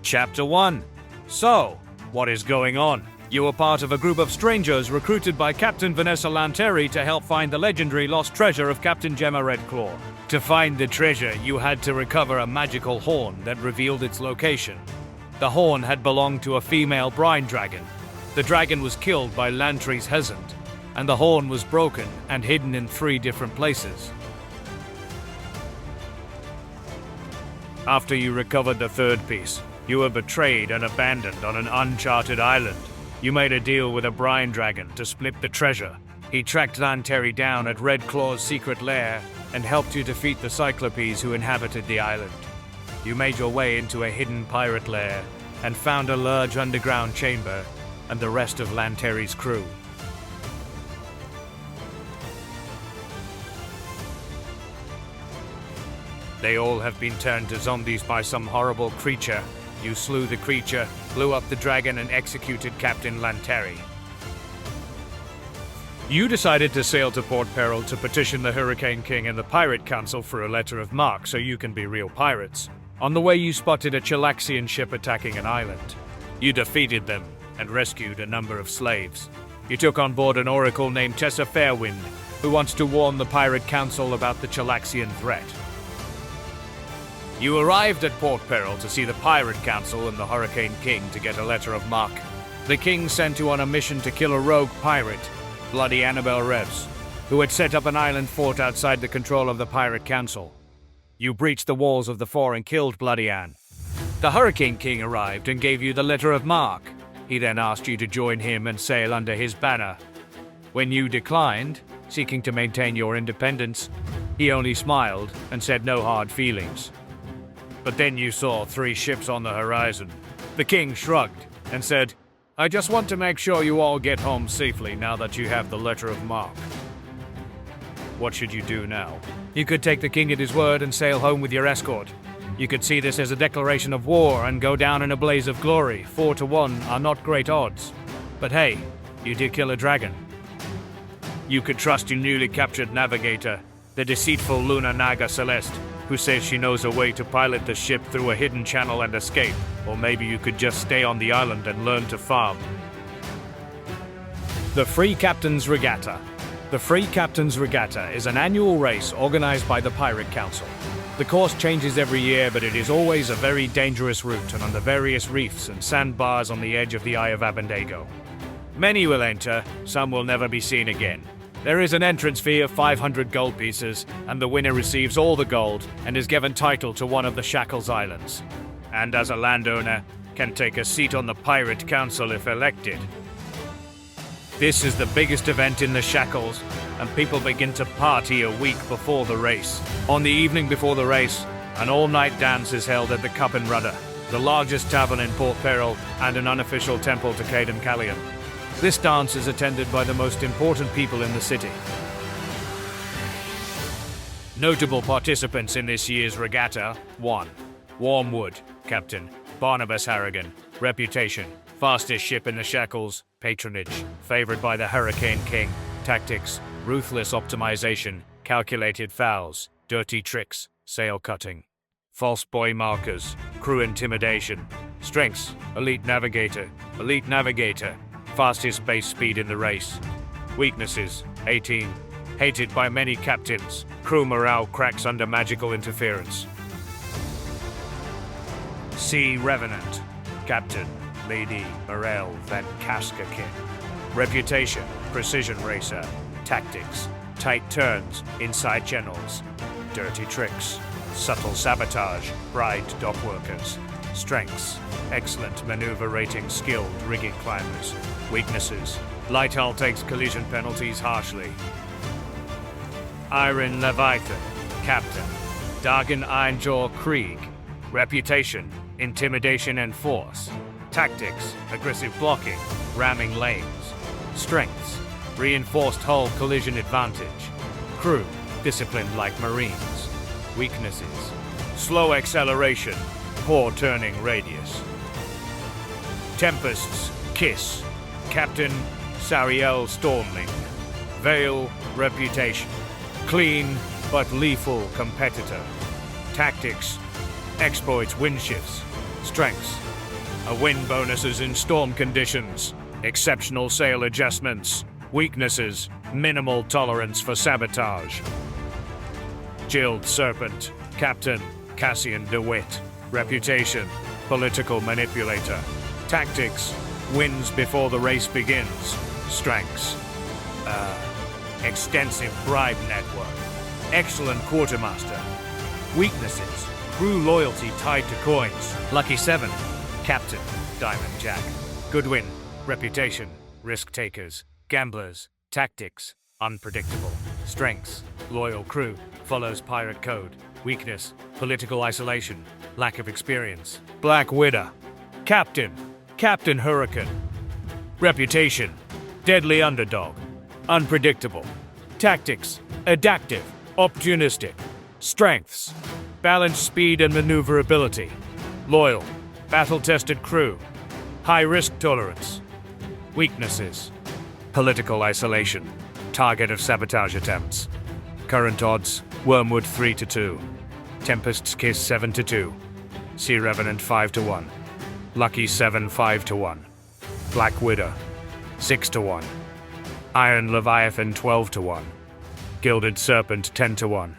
Chapter 1. So, what is going on? You are part of a group of strangers recruited by Captain Vanessa Lanteri to help find the legendary lost treasure of Captain Gemma Redclaw. To find the treasure, you had to recover a magical horn that revealed its location. The horn had belonged to a female brine dragon. The dragon was killed by Lanteri's Hesant, and the horn was broken and hidden in 3 different places. After you recovered the 3rd piece, you were betrayed and abandoned on an uncharted island. You made a deal with a brine dragon to split the treasure. He tracked Lanteri down at Redclaw's secret lair and helped you defeat the Cyclopes who inhabited the island. You made your way into a hidden pirate lair and found a large underground chamber and the rest of Lanteri's crew. They all have been turned to zombies by some horrible creature. You slew the creature, blew up the dragon, and executed Captain Lanteri. You decided to sail to Port Peril to petition the Hurricane King and the Pirate Council for a letter of marque so you can be real pirates. On the way, you spotted a Chilaxian ship attacking an island. You defeated them and rescued a number of slaves. You took on board an oracle named Tessa Fairwind, who wants to warn the Pirate Council about the Chilaxian threat. You arrived at Port Peril to see the Pirate Council and the Hurricane King to get a letter of marque. The king sent you on a mission to kill a rogue pirate, Bloody Annabelle Revs, who had set up an island fort outside the control of the Pirate Council. You breached the walls of the fort and killed Bloody Ann. The Hurricane King arrived and gave you the letter of marque. He then asked you to join him and sail under his banner. When you declined, seeking to maintain your independence, he only smiled and said no hard feelings. But then you saw 3 ships on the horizon. The king shrugged and said, "I just want to make sure you all get home safely now that you have the letter of marque." What should you do now? You could take the king at his word and sail home with your escort. You could see this as a declaration of war and go down in a blaze of glory. 4 to 1 are not great odds. But hey, you did kill a dragon. You could trust your newly captured navigator, the deceitful Luna Naga Celeste, who says she knows a way to pilot the ship through a hidden channel and escape. Or maybe you could just stay on the island and learn to farm. The Free Captain's Regatta. The Free Captain's Regatta is an annual race organized by the Pirate Council. The course changes every year, but it is always a very dangerous route and on the various reefs and sandbars on the edge of the Eye of Abendego. Many will enter, some will never be seen again. There is an entrance fee of 500 gold pieces, and the winner receives all the gold and is given title to one of the Shackles Islands. And as a landowner, can take a seat on the Pirate Council if elected. This is the biggest event in the Shackles, and people begin to party a week before the race. On the evening before the race, an all-night dance is held at the Cup and Rudder, the largest tavern in Port Peril and an unofficial temple to Caden Callion. This dance is attended by the most important people in the city. Notable participants in this year's regatta: 1. Wormwood, Captain Barnabas Harrigan. Reputation: fastest ship in the Shackles. Patronage: favored by the Hurricane King. Tactics: ruthless optimization, calculated fouls, dirty tricks, sail cutting. False buoy markers, crew intimidation. Strengths: elite navigator, fastest base speed in the race. Weaknesses: 18. Hated by many captains. Crew morale cracks under magical interference. Sea Revenant, Captain Lady Morel Van Kaskakin. Reputation: precision racer. Tactics: tight turns, inside channels. Dirty tricks: subtle sabotage, bribed dock workers. Strengths: excellent maneuver rating, skilled rigging climbers. Weaknesses: light hull takes collision penalties harshly. Iron Leviathan, Captain Dagon Ironjaw Krieg. Reputation: intimidation and force. Tactics: aggressive blocking, ramming lanes. Strengths: reinforced hull collision advantage. Crew: disciplined like Marines. Weaknesses: slow acceleration, poor turning radius. Tempest's Kiss, Captain Sariel Stormling. Vale Reputation: clean but lethal competitor. Tactics: exploits wind shifts. Strengths: Win bonuses in storm conditions. Exceptional sail adjustments. Weaknesses. Minimal tolerance for sabotage. Jilled Serpent. Captain Cassian DeWitt. Reputation. Political manipulator. Tactics. Wins before the race begins. Strengths. Extensive bribe network. Excellent quartermaster. Weaknesses. Crew loyalty tied to coins. Lucky 7. Captain Diamond Jack. Good win. Reputation. Risk takers. Gamblers. Tactics. Unpredictable. Strengths. Loyal crew. Follows pirate code. Weakness. Political isolation. Lack of experience. Black Widow. Captain Hurricane. Reputation. Deadly underdog. Unpredictable. Tactics. Adaptive. Opportunistic. Strengths. Balanced speed and maneuverability. Loyal. Battle-tested crew. High risk tolerance. Weaknesses. Political isolation. Target of sabotage attempts. Current odds. Wormwood 3-2. Tempest's Kiss 7-2. Sea Revenant 5-1. Lucky 7 5-1. Black Widow 6-1. Iron Leviathan 12-1. Gilded Serpent 10-1.